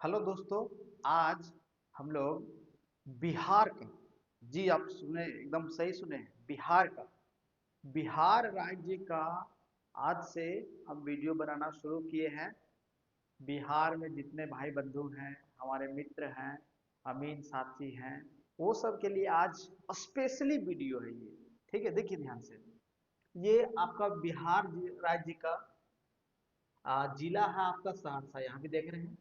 Hello दोस्तों। आज हम लोग बिहार का, जी आप सुने, एकदम सही सुने हैं, बिहार का, बिहार राज्य का आज से हम वीडियो बनाना शुरू किए हैं। बिहार में जितने भाई बंधु हैं, हमारे मित्र हैं, अमीन साथी हैं, वो सब के लिए आज स्पेशली वीडियो है ये। ठीक है, देखिए ध्यान से। ये आपका बिहार राज्य का जिला है आपका सहरसा, यहाँ भी देख रहे हैं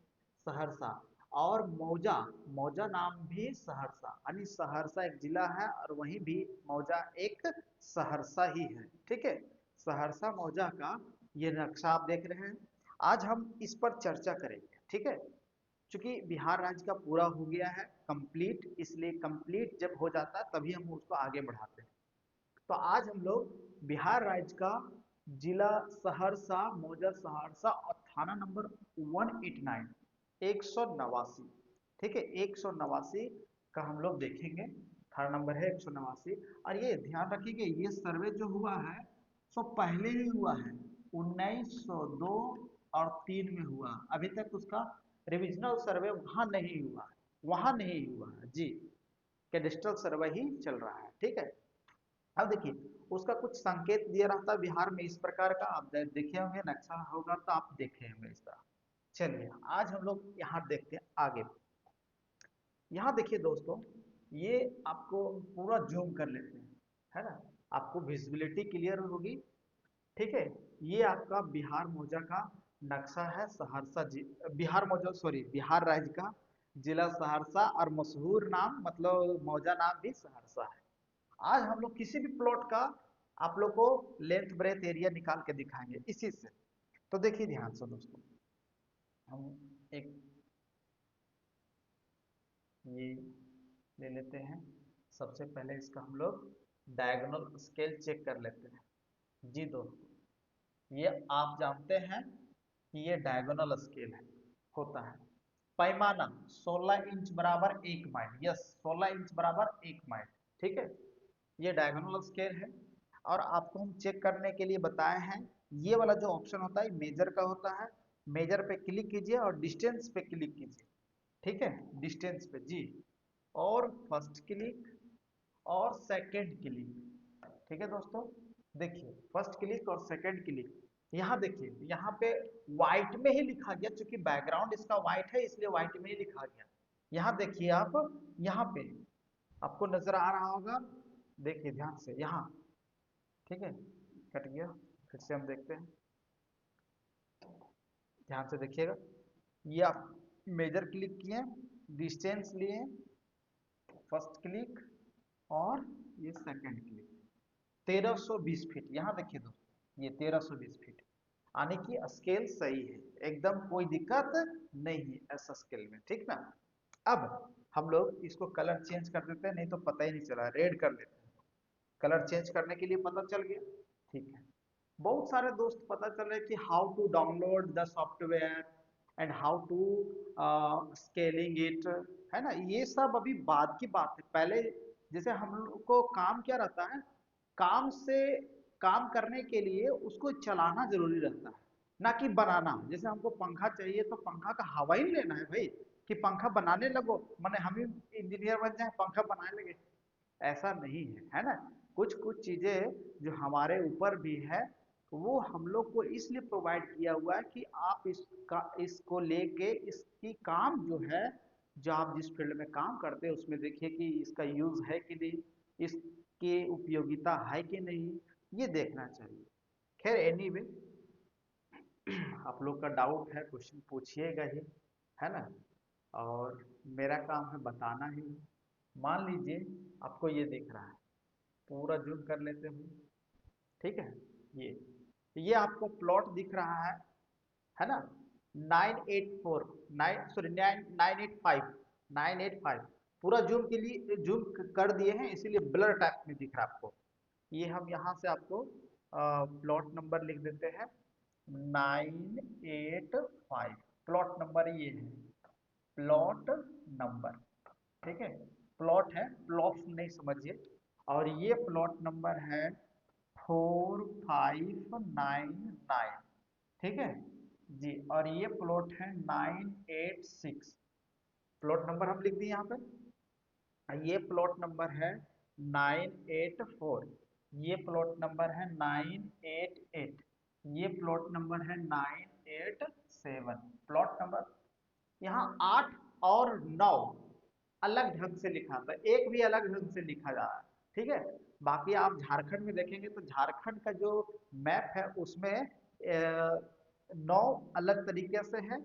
सहरसा। और मौजा, मौजा नाम भी सहरसा, यानी सहरसा एक जिला है और वहीं भी मौजा एक सहरसा ही है। ठीक है, सहरसा मौजा का ये नक्शा आप देख रहे हैं। आज हम इस पर चर्चा करेंगे। ठीक है, चूंकि बिहार राज्य का पूरा हो गया है कंप्लीट, इसलिए कंप्लीट जब हो जाता है तभी हम उसको आगे बढ़ाते हैं। तो आज हम लोग बिहार राज्य का जिला सहरसा, मौजा सहरसा और थाना नंबर 189, 189, ठीक है, 189 का हम लोग देखेंगे। थाना नंबर है 189। और ये ध्यान रखिएगा, ये सर्वे जो हुआ है सो पहले ही हुआ है, 1902 और 3 में हुआ। अभी तक उसका रिविजनल सर्वे वहां नहीं हुआ है, वहां नहीं हुआ है जी, कैडेस्ट्रल सर्वे ही चल रहा है। ठीक है, अब देखिए उसका कुछ संकेत दिया रहता है बिहार में इस प्रकार का, आप देखे होंगे, नक्शा होगा तो आप देखे होंगे इस तरह। चलिए आज हम लोग यहाँ देखते हैं आगे। यहाँ देखिए दोस्तों, ये आपको पूरा जूम कर लेते हैं, है ना, आपको विजिबिलिटी क्लियर होगी। ठीक है, ये आपका बिहार मौजा का नक्शा है, सहरसा बिहार मौजा, सॉरी, बिहार राज्य का जिला सहरसा, और मशहूर नाम मतलब मौजा नाम भी सहरसा है। आज हम लोग किसी भी प्लॉट का आप लोग को लेंथ ब्रेथ एरिया निकाल के दिखाएंगे इसी से। तो देखिए ध्यान से दोस्तों, हम एक ये ले लेते हैं। सबसे पहले इसका हम लोग डायगोनल स्केल चेक कर लेते हैं। जी दोस्तों, ये आप जानते हैं कि ये डायगोनल स्केल है, होता है। पैमाना 16 इंच बराबर 1 माइल, यस 16 इंच बराबर 1 माइल। ठीक है, ये डायगोनल स्केल है। और आपको हम चेक करने के लिए बताए हैं, ये वाला जो ऑप्शन होता है मेजर का होता है। मेजर पे क्लिक कीजिए और डिस्टेंस पे क्लिक कीजिए। ठीक है, डिस्टेंस पे जी, और फर्स्ट क्लिक और सेकंड क्लिक। ठीक है दोस्तों, देखिए फर्स्ट क्लिक और सेकंड क्लिक, यहाँ देखिए, यहाँ पे व्हाइट में ही लिखा गया, क्योंकि बैकग्राउंड इसका व्हाइट है इसलिए व्हाइट में ही लिखा गया। यहाँ देखिए आप, यहाँ पे आपको नजर आ रहा होगा, देखिए ध्यान से यहाँ। ठीक है, कट गया, फिर से हम देखते हैं, ध्यान से देखिएगा। ये आप मेजर क्लिक किए, डिस्टेंस लिए, फर्स्ट क्लिक और ये सेकंड क्लिक, 1320 फीट। यहाँ देखिए दोस्तों, ये 1320 फीट, यानी कि स्केल सही है, एकदम कोई दिक्कत नहीं है ऐसा स्केल में। ठीक ना, अब हम लोग इसको कलर चेंज कर देते हैं, नहीं तो पता ही नहीं चला, रेड कर लेते हैं। कलर चेंज करने के लिए पता चल गया। ठीक है, बहुत सारे दोस्त पता चल रहे कि how to download the software and how to scaling it, है ना, ये सब अभी बाद की बात है। पहले जैसे हम लोग को काम क्या रहता है, काम से काम करने के लिए उसको चलाना जरूरी रहता है, ना कि बनाना। जैसे हमको पंखा चाहिए तो पंखा का हवा ही लेना है भाई, कि पंखा बनाने लगो, माने हम ही इंजीनियर बन जाए पंखा बनाने लगे, ऐसा नहीं है, है ना। कुछ कुछ चीजें जो हमारे ऊपर भी है, वो हम लोग को इसलिए प्रोवाइड किया हुआ है कि आप इसको लेके इसकी काम जो है, जो आप जिस फील्ड में काम करते हैं उसमें देखिए कि इसका यूज है कि नहीं, इसकी उपयोगिता है कि नहीं, ये देखना चाहिए। खैर एनीवे, आप लोग का डाउट है, क्वेश्चन पूछिएगा ही, है ना, और मेरा काम है बताना ही। मान लीजिए आपको ये दिख रहा है, पूरा जूम कर लेते हैं। ठीक है, ये आपको प्लॉट दिख रहा है ना, 984, 9 सॉरी 985, 985, पूरा जूम के लिए जूम कर दिए हैं, इसीलिए ब्लर टाइप में दिख रहा है आपको। ये हम यहाँ से आपको प्लॉट नंबर लिख देते हैं, 985, प्लॉट नंबर ये है, प्लॉट नंबर। ठीक है, प्लॉट है, प्लॉट नहीं समझिए। और ये प्लॉट नंबर है 4599। ठीक है, जी, और ये प्लॉट है 986, प्लॉट नंबर हम लिख दिए यहाँ पे। ये प्लॉट नंबर है 984, ये प्लॉट नंबर है 988, ये प्लॉट नंबर है 987। प्लॉट नंबर यहाँ 8 और 9 अलग ढंग से लिखा था, एक भी अलग ढंग से लिखा जा रहा है, ठीक है। बाकी आप झारखंड में देखेंगे तो झारखंड का जो मैप है उसमें 9 अलग तरीके से है,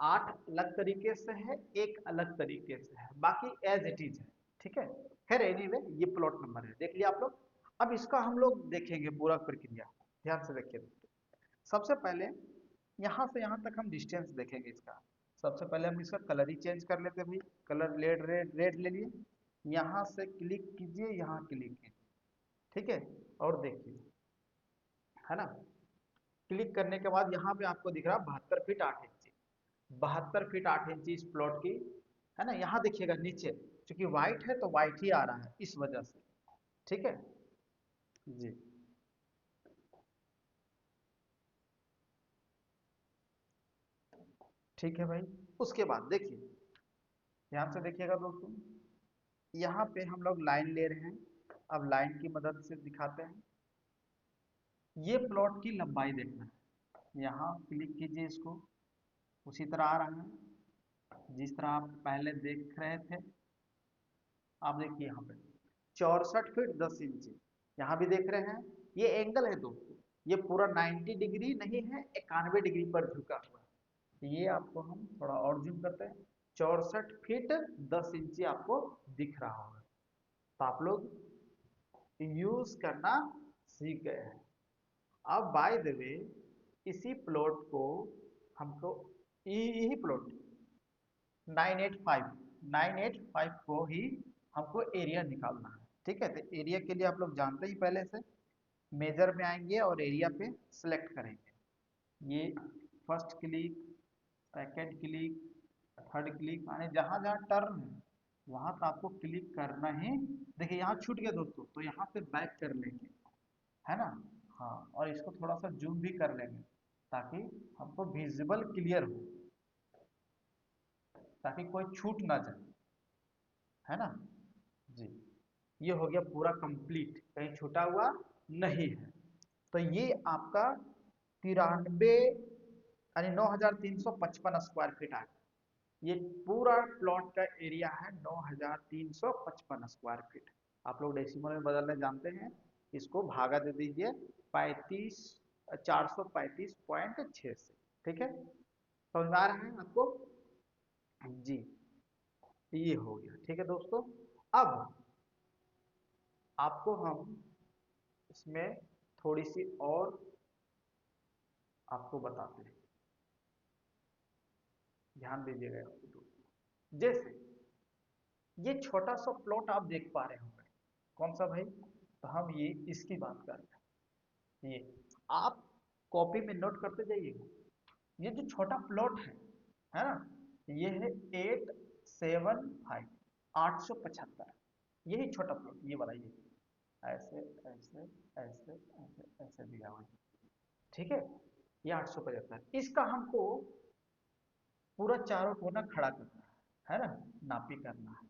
8 अलग तरीके से है, एक अलग तरीके से है, बाकी एज इट इज है, ठीक है। खैर एनीवे ये प्लॉट नंबर है, देख लिया आप लोग। अब इसका हम लोग देखेंगे पूरा प्रक्रिया, ध्यान से देखिए दोस्तों। सबसे पहले यहाँ से यहाँ तक हम डिस्टेंस देखेंगे इसका। सबसे पहले हम इसका कलर ही चेंज कर लेते हैं भाई, कलर रेड रेड रेड ले लिए, यहाँ से क्लिक कीजिए, यहाँ क्लिक कीजिए, ठीक है। और देखिए, है ना, क्लिक करने के बाद यहाँ पे आपको दिख रहा 72 फीट 8 इंची, 72 फीट 8 इंची इस प्लॉट की, है ना। यहाँ देखिएगा नीचे, क्योंकि व्हाइट है तो व्हाइट ही आ रहा है इस वजह से, ठीक है जी। ठीक है भाई, उसके बाद देखिए, ध्यान से देखिएगा दोस्तों, यहाँ पे हम लोग लाइन ले रहे हैं। अब लाइन की मदद से दिखाते हैं, ये प्लॉट की लंबाई देखना है, यहाँ क्लिक कीजिए इसको, उसी तरह आ रहा है जिस तरह आप पहले देख रहे थे। आप देखिए यहाँ पे 64 फीट 10 इंची, यहाँ भी देख रहे हैं, ये एंगल है दोस्तों, ये पूरा 90 डिग्री नहीं है, 91 डिग्री पर झुका हुआ है। ये आपको हम थोड़ा और जूम करते हैं, 64 फीट 10 इंची आपको दिख रहा होगा, तो आप लोग यूज करना सीख गए हैं। अब बाय द वे, इसी प्लॉट को हमको, यही प्लॉट 985, 985 को ही हमको एरिया निकालना है, ठीक है। तो एरिया के लिए आप लोग जानते ही पहले से, मेजर में आएंगे और एरिया पे सिलेक्ट करेंगे। ये first click, second click, third click, माने जहां जहां टर्न है वहां तो आपको क्लिक करना ही। देखिए यहाँ छूट गया दोस्तों, तो यहाँ पे बैक कर लेंगे, है ना। हाँ, और इसको थोड़ा सा जूम भी कर लेंगे ताकि हमको विजिबल क्लियर हो, ताकि कोई छूट ना जाए, है ना जी। ये हो गया पूरा कंप्लीट, कहीं छूटा हुआ नहीं है। तो ये आपका 93 यानी 9355 स्क्वायर फीट आ गया। ये पूरा प्लॉट का एरिया है 9355 स्क्वायर फीट। आप लोग डेसिमल में बदलने जानते हैं, इसको भागा दे दीजिए 35 435.6 से, ठीक है। समझ में आ रहा है आपको जी। ये हो गया, ठीक है दोस्तों। अब आपको हम इसमें थोड़ी सी और आपको बताते हैं, ध्यान दीजिएगा दोस्तों। जैसे ये छोटा सा प्लॉट आप देख पा रहे होंगे, कौन सा भाई, तो हम ये इसकी बात कर रहे हैं। ये आप कॉपी में नोट करते जाइएगा, ये जो छोटा प्लॉट है ना, ये है 875, 875, यही छोटा प्लॉट, ये वाला, ये ऐसे ऐसे ऐसे ऐसे ऐसे दिया हुआ है, ठीक है। ये 875, इसका हमको पूरा चारों कोना खड़ा करना है ना, नापी करना है,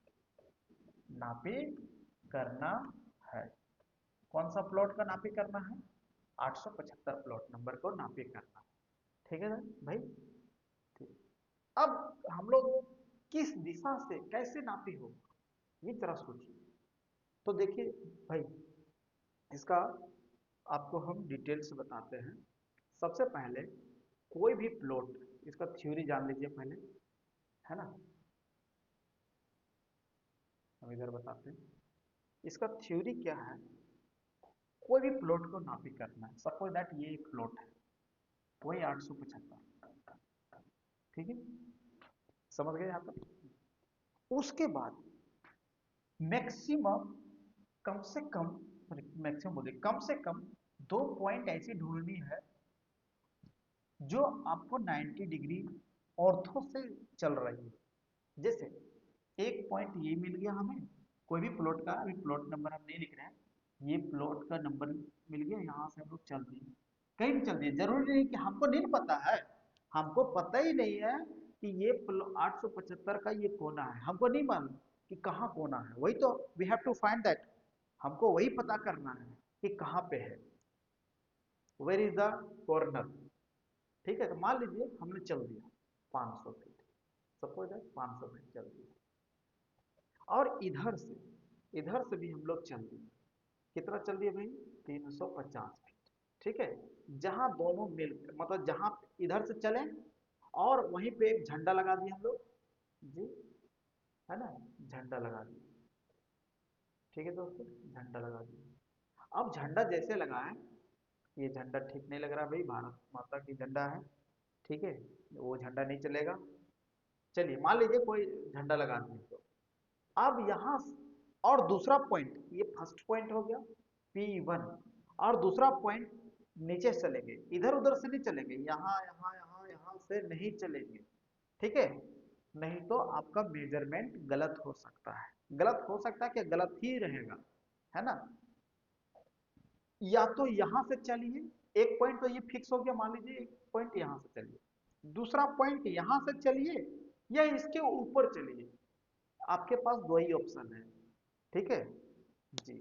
नापी करना है। कौन सा प्लॉट का नापी करना है, 875 प्लॉट नंबर को नापी करना है, ठीक है भाई, ठीक। अब हम लोग किस दिशा से कैसे नापी होगा, ये जरा सोचिए। तो देखिए भाई, इसका आपको हम डिटेल से बताते हैं। सबसे पहले कोई भी प्लॉट, इसका थ्योरी जान लीजिए पहले, है ना। हम इधर बताते हैं, इसका थ्योरी क्या है। कोई भी प्लॉट को नापी करना है, सपोज दैट ये एक प्लॉट है, वही 875, ठीक है, समझ गए यहाँ तक। उसके बाद मैक्सिमम, कम से कम, मैक्सिमम बोले, कम से कम 2 पॉइंट ऐसी ढूंढनी है जो आपको 90 डिग्री ऑर्थो से चल रही है। जैसे एक पॉइंट ये मिल गया हमें, कोई भी प्लॉट का, अभी प्लॉट नंबर हम नहीं लिख रहे हैं, ये प्लॉट का नंबर मिल गया, यहाँ से हम लोग चल दिए, कहीं भी चल दिए, जरूरी नहीं कि हमको नहीं पता है हमको पता ही नहीं है कि ये 875 का ये कोना है, हमको नहीं मालूम कि कहाँ कोना है, वही तो we have to find that. हमको वही पता करना है कि कहाँ पे है, वेयर इज द कॉर्नर। ठीक है, तो मान लीजिए हमने चल दिया 500 फीट, सपोज है 500 फीट चल दिया, और इधर से भी हम लोग चल दिए। कितना चल दिए भाई? 350 फीट। ठीक है, जहां दोनों मिल, मतलब जहां इधर से चले और वहीं पे एक झंडा लगा दिए हम लोग जी, है ना, झंडा लगा दिए। ठीक है दोस्तों, झंडा लगा दिए। अब झंडा जैसे लगाए, ये झंडा ठीक नहीं लग रहा भाई, भारत माता की झंडा है, ठीक है, वो झंडा नहीं चलेगा। चलिए मान लीजिए कोई झंडा लगा दिए, तो अब यहाँ और दूसरा पॉइंट, ये फर्स्ट पॉइंट हो गया P1, और दूसरा पॉइंट नीचे से चलेंगे, इधर उधर से नहीं चलेंगे, यहाँ यहाँ यहाँ यहाँ से नहीं चलेंगे। ठीक है, नहीं तो आपका मेजरमेंट गलत हो सकता है, गलत हो सकता है, क्या गलत ही रहेगा, है ना। या तो यहां से चलिए, एक पॉइंट तो ये फिक्स हो गया, मान लीजिए एक पॉइंट यहां से चलिए, दूसरा पॉइंट यहां से चलिए, या इसके ऊपर चलिए, आपके पास दो ही ऑप्शन है। ठीक है जी,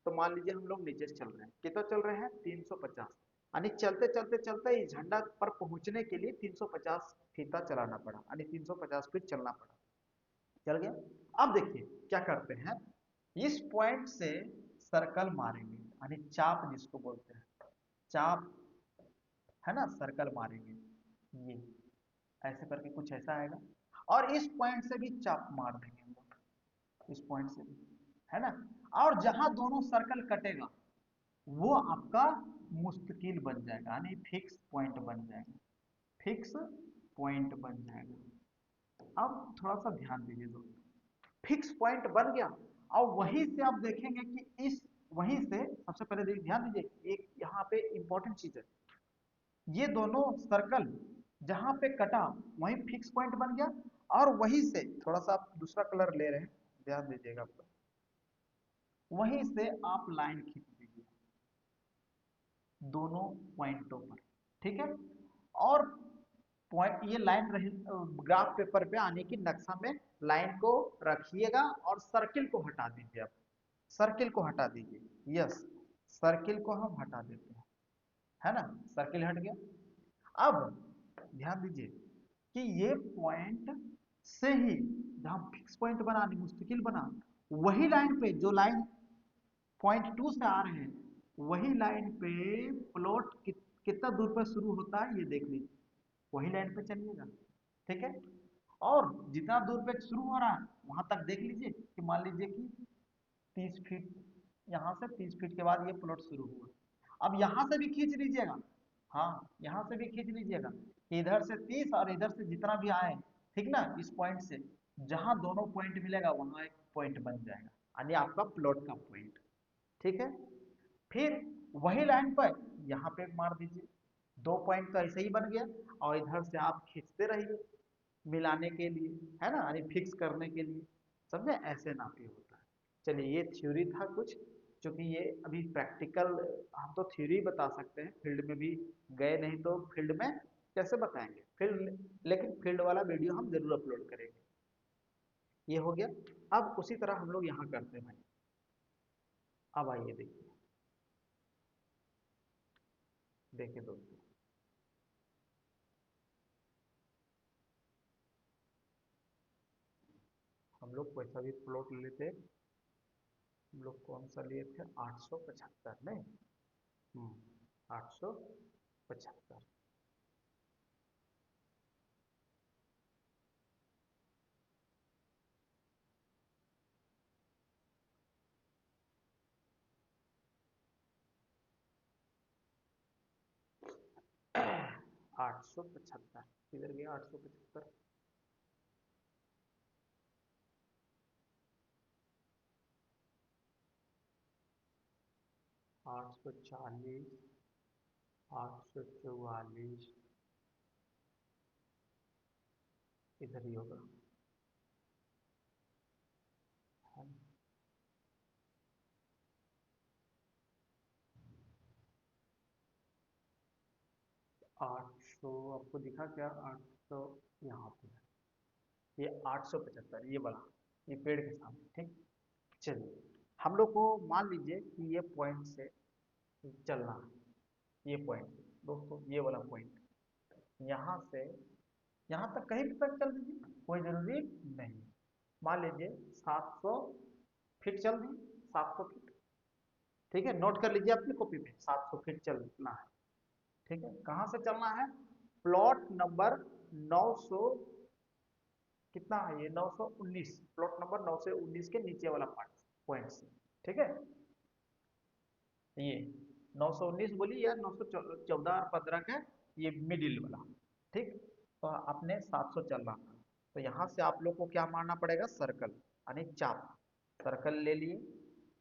तो मान लीजिए हम लोग नीचे से चल रहे हैं, कितना चल रहे हैं? 350, यानी चलते चलते चलते इस झंडा पर पहुंचने के लिए 350 फीता चलाना पड़ा, यानी 350 फीट चलना पड़ा। चल गया। अब देखिए क्या करते हैं, इस पॉइंट से सर्कल मारेंगे, यानी चाप जिसको बोलते हैं, चाप, है ना, सर्कल मारेंगे, ये ऐसे करके कुछ ऐसा आएगा, और इस पॉइंट से भी चाप मार देंगे हम लोग, इस पॉइंट से भी, है ना। और जहां दोनों सर्कल कटेगा वो आपका मुस्तकिल बन जाएगा, यानी फिक्स पॉइंट बन जाएगा, फिक्स पॉइंट बन जाएगा। अब थोड़ा सा ध्यान दीजिए दोस्तों, फिक्स पॉइंट बन गया, और वहीं से आप देखेंगे कि इस, वहीं से सबसे पहले ध्यान दीजिए, एक यहाँ पे इंपॉर्टेंट चीज है, ये दोनों सर्कल जहां पे कटा वहीं फिक्स पॉइंट बन गया, और वहीं से थोड़ा सा आप दूसरा कलर ले रहे हैं, ध्यान दीजिएगा आप लोग, वहीं से आप लाइन खींच दीजिए दोनों पॉइंटों पर। ठीक है, और पॉइंट, ये लाइन रही ग्राफ पेपर पे आने की नक्शा में लाइन को रखिएगा, और सर्किल को हटा दीजिए आप, सर्किल को हटा दीजिए, यस, सर्किल को हम हटा देते हैं, है ना, सर्किल हट गया। अब ध्यान दीजिए कि ये पॉइंट से ही जहां फिक्स पॉइंट बना, मुस्तकिल बना, वही लाइन पे, जो लाइन पॉइंट 2 से आ रहे हैं, वही लाइन पे प्लॉट कितना दूर पर शुरू होता है ये देख लीजिए, वही लाइन पे चलिएगा। ठीक है, और जितना दूर पे शुरू हो रहा है वहां तक देख लीजिए, कि मान लीजिए कि 30 फीट, यहाँ से 30 फीट के बाद ये प्लॉट शुरू हुआ। अब यहाँ से भी खींच लीजिएगा, हाँ, यहाँ से भी खींच लीजिएगा, इधर से 30 और इधर से जितना भी आए, ठीक ना, इस पॉइंट से जहां दोनों पॉइंट मिलेगा वहां एक पॉइंट बन जाएगा, यानी आपका प्लॉट का पॉइंट। ठीक है, फिर वही लाइन पर यहाँ पे मार दीजिए, दो पॉइंट तो ऐसे ही बन गया, और इधर से आप खींचते रहिए मिलाने के लिए, है ना, यानी फिक्स करने के लिए, समझे, ऐसे नापी होता है। चलिए ये थ्योरी था कुछ, क्योंकि ये अभी प्रैक्टिकल, हम तो थ्योरी बता सकते हैं, फील्ड में भी गए नहीं, तो फील्ड में कैसे बताएंगे फील्ड, लेकिन फील्ड वाला वीडियो हम जरूर अपलोड करेंगे। ये हो गया। अब उसी तरह हम लोग यहाँ करते हैं भाई, अब आइए देखिए, देखिए दोस्तों, हम लोग कोई सा भी प्लॉट लेते, हम लोग कौन सा लिए थे, 875 नहीं, 875, 875 किधर गया, 875, 840, 844, इधर ही होगा, है ना? 800 तो आपको दिखा क्या 800, यहाँ पे ये 875 ये वाला, ये पेड़ के सामने, ठीक। चलिए हम लोग को मान लीजिए कि ये पॉइंट से चलना है, ये पॉइंट दोस्तों, ये वाला पॉइंट यहाँ से यहाँ तक, कहीं भी तक चल दीजिए, कोई जरूरी नहीं। मान लीजिए 700 फीट चल दी, 700 फीट, ठीक है। नोट कर लीजिए अपनी कॉपी पे, 700 फीट चलना है, ठीक है। कहाँ से चलना है? प्लॉट नंबर 900, कितना है ये, 919, प्लॉट नंबर 919 के नीचे वाला पार्ट, पॉइंट से, ठीक है। ये 919 बोली या 914 और 15 का ये मिडिल वाला, ठीक। तो आपने 700 चल रहा था, तो यहाँ से आप लोग को क्या मारना पड़ेगा? सर्कल, यानी चाप, सर्कल ले लिए।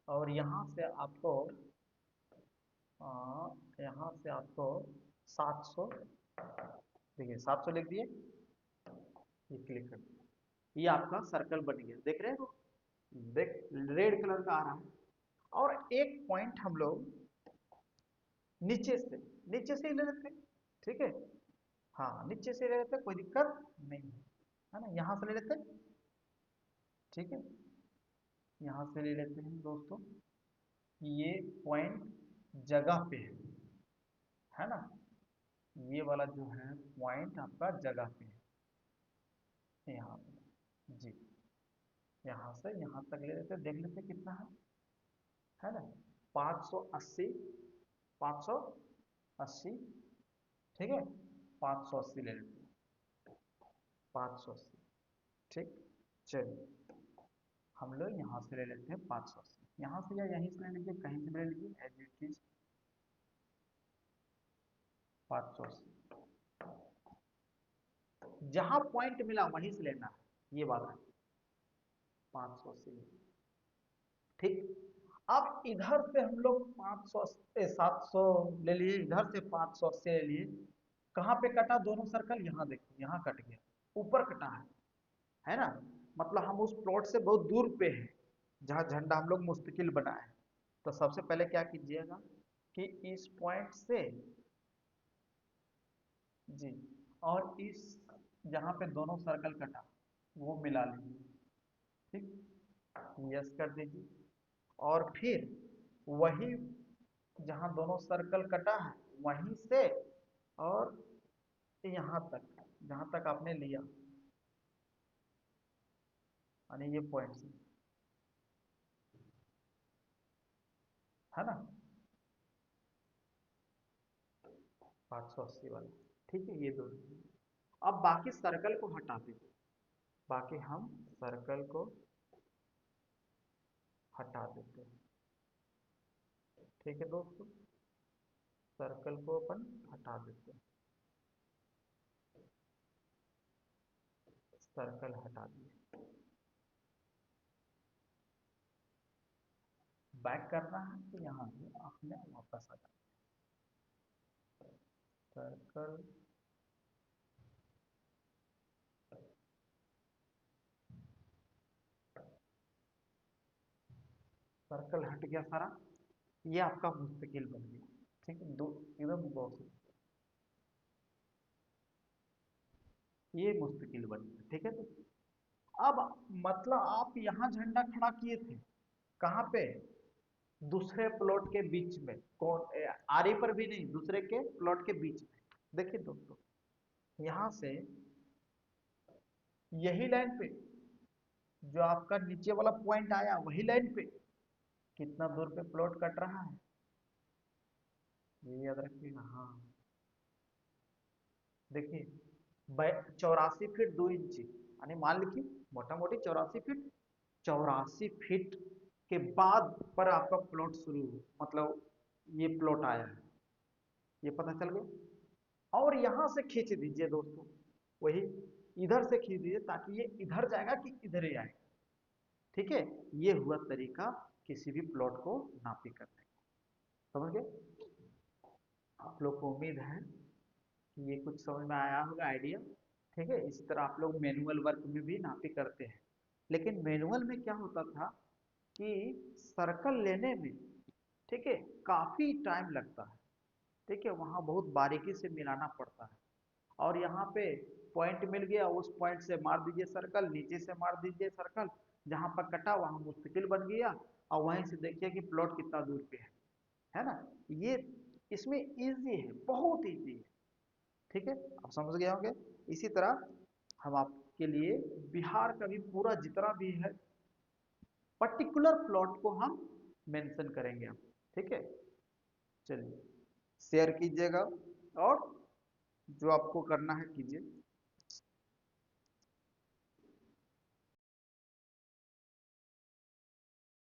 और यहाँ से आपको यहाँ से आपको 700, देखिए 700 लिख दिए, ये क्लिक कर दिया, ये आपका सर्कल बन गया, देख रहे हो, देख रेड कलर का आ रहा है। और एक पॉइंट हम लोग नीचे से, नीचे से ही ले लेते हैं, ठीक है। हाँ नीचे से ले लेते हैं, कोई दिक्कत नहीं है ना, यहाँ से ले लेते हैं, ठीक है। यहाँ से ले लेते हैं दोस्तों, ये पॉइंट जगह पे है ना, ये वाला जो है पॉइंट आपका जगह पे है, यहाँ पे जी। यहाँ से यहाँ तक ले लेते, देख लेते कितना है ना, 580, 580, ठीक है, 580 ले लेते हैं, 580, ठीक। चलिए हम लोग यहाँ से ले लेते हैं 580, यहाँ से या यहीं से ले लीजिए, कहीं से ले लीजिए, एज इट इज 580, जहां पॉइंट मिला वहीं से लेना है, ये बात है, 580, ठीक। अब इधर से हम लोग 500 700 ले लिए, इधर से 580 ले लिए, कहाँ पे कटा दोनों सर्कल? यहाँ देखिए, यहाँ कट गया, ऊपर कटा है ना। मतलब हम उस प्लॉट से बहुत दूर पे हैं, जहाँ झंडा हम लोग मुस्तकिल बनाए। तो सबसे पहले क्या कीजिएगा कि इस पॉइंट से जी, और इस जहाँ पे दोनों सर्कल कटा वो मिला लीजिए, ठीक, यस कर दीजिए। और फिर वही जहाँ दोनों सर्कल कटा है वहीं से और यहाँ तक, जहाँ तक आपने लिया, यानी ये पॉइंट से, है ना, 580 वाला, ठीक है, ये दो। अब बाकी सर्कल को हटा दीजिए, बाकी हम सर्कल को हटा देते हैं, ठीक है दोस्तों, सर्कल को अपन हटा देते हैं, सर्कल हटा दिए। बैक करना है तो यहाँ से आपने वापस आ जाना, सर्कल, सर्कल हट गया सारा, ये आपका मुस्तकिल बन गया, ठीक है, दो एकदम दो, ये मुस्तकिल बन गया, ठीक है। तो अब मतलब आप यहाँ झंडा खड़ा किए थे, कहाँ पे? दूसरे प्लॉट के बीच में, कौन आरे पर भी नहीं, दूसरे के प्लॉट के बीच में। देखिए दोस्तों, यहाँ से यही लाइन पे जो आपका नीचे वाला पॉइंट आया, वही लाइन पे कितना दूर पे प्लॉट कट रहा है, ये याद रखिएगा। हाँ देखिए 84 फीट 2 इंची, यानी मान लीजिए मोटा मोटी 84 फीट, 84 फीट के बाद पर आपका प्लॉट शुरू, मतलब ये प्लॉट आया है, ये पता चल गया। और यहां से खींच दीजिए दोस्तों, वही इधर से खींच दीजिए ताकि ये इधर जाएगा कि इधर ही आएगा, ठीक है। ये हुआ तरीका किसी भी प्लॉट को नापी करने का, समझ गए? आप लोग को उम्मीद है कि ये कुछ समझ में आया होगा आइडिया, ठीक है। इस तरह आप लोग मैनुअल वर्क में भी नापी करते हैं, लेकिन मैनुअल में क्या होता था कि सर्कल लेने में, ठीक है, काफी टाइम लगता है, ठीक है, वहां बहुत बारीकी से मिलाना पड़ता है, और यहाँ पे पॉइंट मिल गया, उस पॉइंट से मार दीजिए सर्कल, नीचे से मार दीजिए सर्कल, जहां पर कटा वहां मुस्तकिल बन गया, और वहीं से देखिए कि प्लॉट कितना दूर पे है ना। ये इसमें इजी है, बहुत इजी है। ठीक है, आप समझ गए होंगे। इसी तरह हम आपके लिए बिहार का भी पूरा जितना भी है पर्टिकुलर प्लॉट को हम मेंशन करेंगे हम। ठीक है, चलिए शेयर कीजिएगा और जो आपको करना है कीजिए।